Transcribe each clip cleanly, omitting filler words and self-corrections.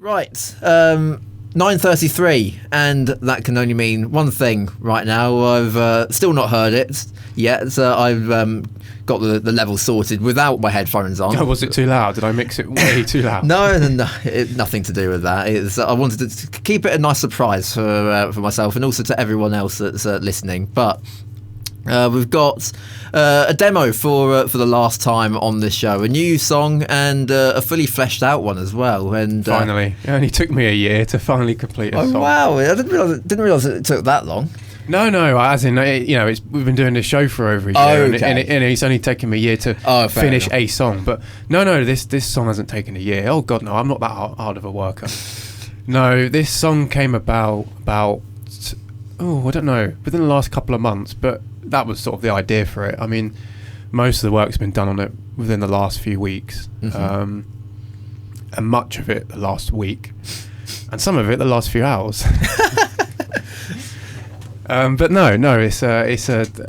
Right, 9:33, and that can only mean one thing right now. I've still not heard it yet. I've got the level sorted without my headphones on. Oh, was it too loud? Did I mix it way too loud? No, nothing to do with that. I wanted to keep it a nice surprise for myself and also to everyone else that's listening. But we've got a demo for the last time on this show, a new song and a fully fleshed out one as well. And finally, it only took me a year to finally complete a song. Oh wow! I didn't realise it took that long. No, as in, we've been doing this show for over a year, and it's only taken me a year to finish a song. But no, this song hasn't taken a year. Oh God, no, I'm not that hard of a worker. No, this song came about I don't know, within the last couple of months, but that was sort of the idea for it. I mean, most of the work's been done on it within the last few weeks, and much of it the last week, and some of it the last few hours. But no,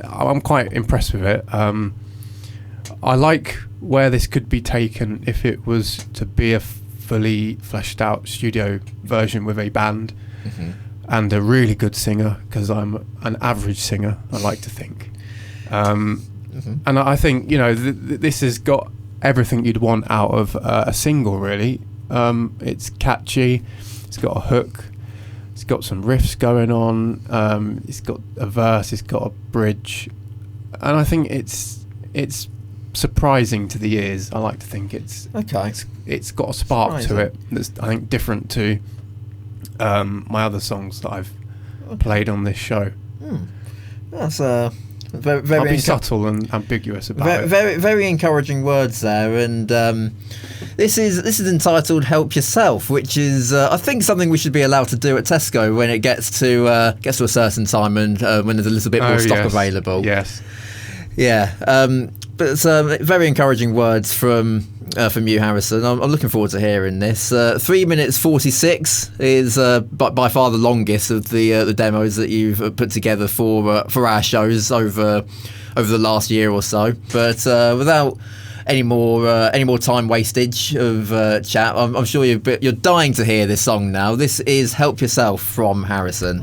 I'm quite impressed with it. I like where this could be taken if it was to be a fully fleshed out studio version with a band. And a really good singer, because I'm an average singer, I like to think. And I think, this has got everything you'd want out of a single, really. It's catchy, it's got a hook, it's got some riffs going on, it's got a verse, it's got a bridge. And I think it's surprising to the ears. I like to think it's got a spark to it that's, I think, different to my other songs that I've played on this show. That's very I'll be subtle and ambiguous about it. Very, very encouraging words there, and this is entitled "Help Yourself," which is I think something we should be allowed to do at Tesco when it gets to a certain time and when there's a little bit more stock available. Yes. Yeah, but it's very encouraging words from you, Harrison. I'm looking forward to hearing this. 3 minutes 46 is by far the longest of the demos that you've put together for our shows over the last year or so. But without any more time wastage of chat, I'm sure you're dying to hear this song now. This is "Help Yourself" from Harrison.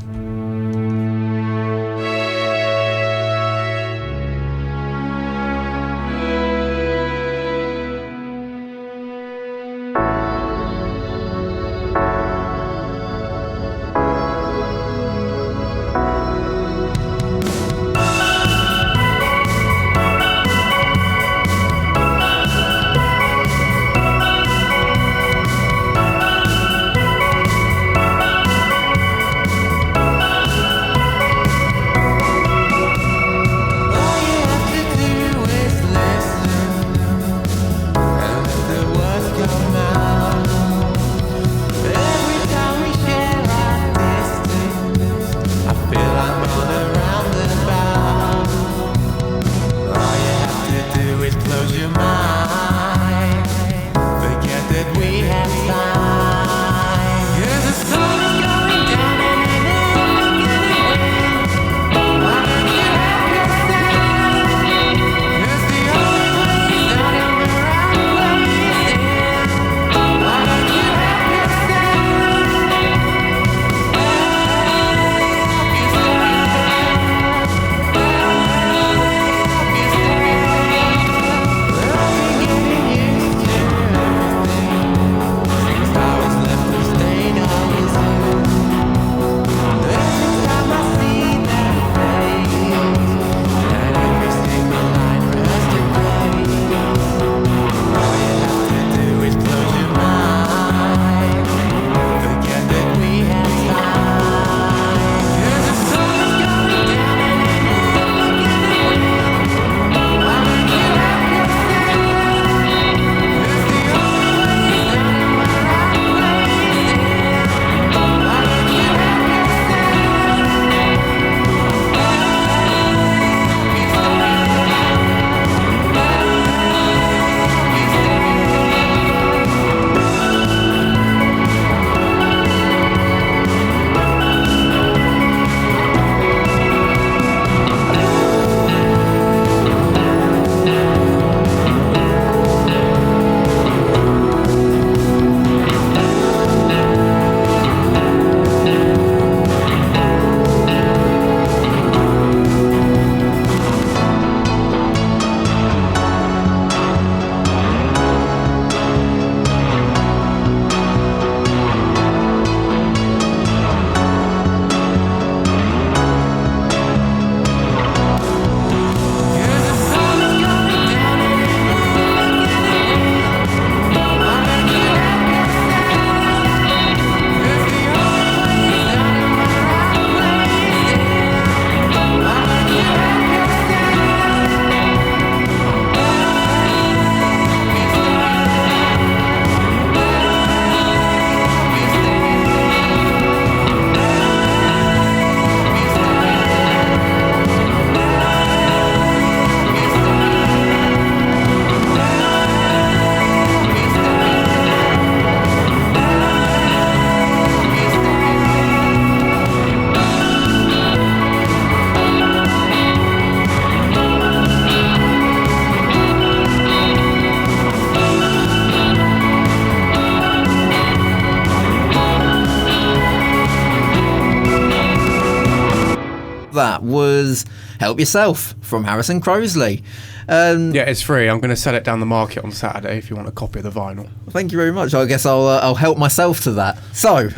that was Help Yourself from Harrison Crosley. Yeah, it's free. I'm going to sell it down the market on Saturday if you want a copy of the vinyl. Thank you very much. I guess I'll help myself to that. So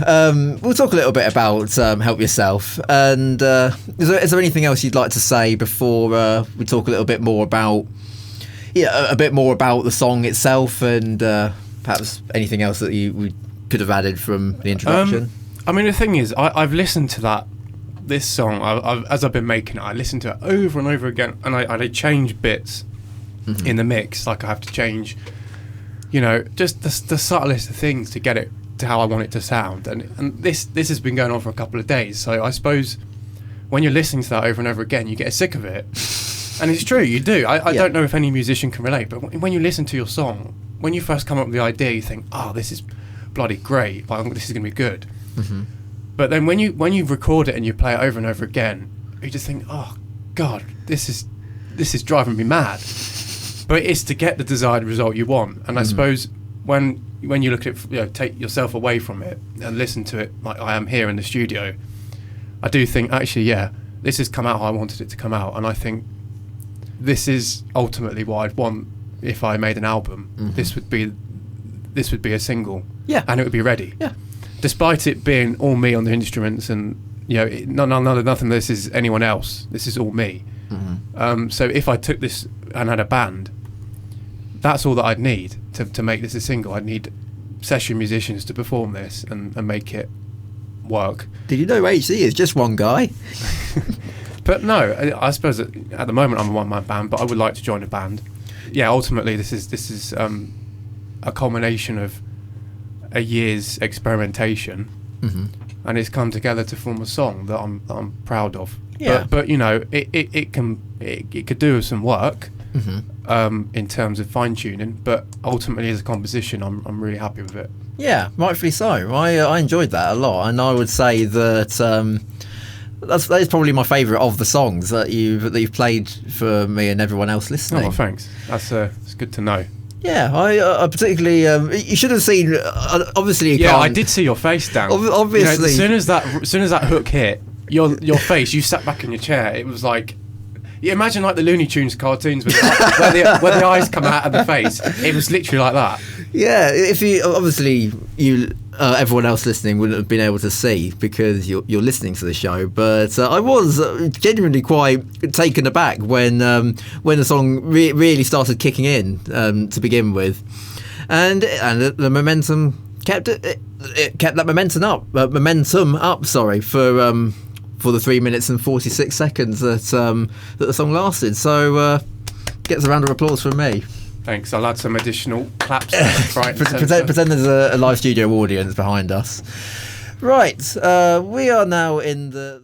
we'll talk a little bit about Help Yourself. And is there anything else you'd like to say before we talk a little bit more about the song itself, and perhaps anything else that we could have added from the introduction? I mean, the thing is, I've listened to this song, as I've been making it, I listen to it over and over again, and I change bits in the mix. Like I have to change, just the subtlest of things to get it to how I want it to sound. And this has been going on for a couple of days, so I suppose when you're listening to that over and over again, you get sick of it. And it's true, you do. I don't know if any musician can relate, but when you listen to your song, when you first come up with the idea, you think, oh, this is bloody great, like, this is going to be good. But then when you record it and you play it over and over again, you just think, oh God, this is driving me mad. But it's to get the desired result you want. And I suppose when you look at it, take yourself away from it and listen to it like I am here in the studio, I do think, actually, yeah, this has come out how I wanted it to come out. And I think this is ultimately what I'd want if I made an album. This would be a single, and it would be ready. Despite it being all me on the instruments, and nothing of this is anyone else. This is all me. So if I took this and had a band, that's all that I'd need to make this a single. I'd need session musicians to perform this and make it work. Did you know HC is just one guy? But no, I suppose that at the moment I'm a one-man band, but I would like to join a band. Yeah, ultimately this is a culmination of a year's experimentation, and it's come together to form a song that I'm proud of. Yeah. But it could do with some work in terms of fine tuning. But ultimately, as a composition, I'm really happy with it. Yeah, rightfully so. I enjoyed that a lot, and I would say that that is probably my favourite of the songs that you've played for me and everyone else listening. Oh, well, thanks. It's good to know. Yeah, I particularly. You should have seen. Obviously, you can't. I did see your face, Dan. Obviously, as soon as that hook hit your face, you sat back in your chair. It was like, you imagine like the Looney Tunes cartoons where the eyes come out of the face. It was literally like that. Yeah, if you everyone else listening wouldn't have been able to see because you're listening to the show, but I was genuinely quite taken aback when the song really started kicking in to begin with, and the momentum kept that momentum up. Sorry, for the 3 minutes and 46 seconds that the song lasted. So gets a round of applause from me. Thanks. I'll add some additional claps. Pretend there's a live studio audience behind us. Right, we are now in the...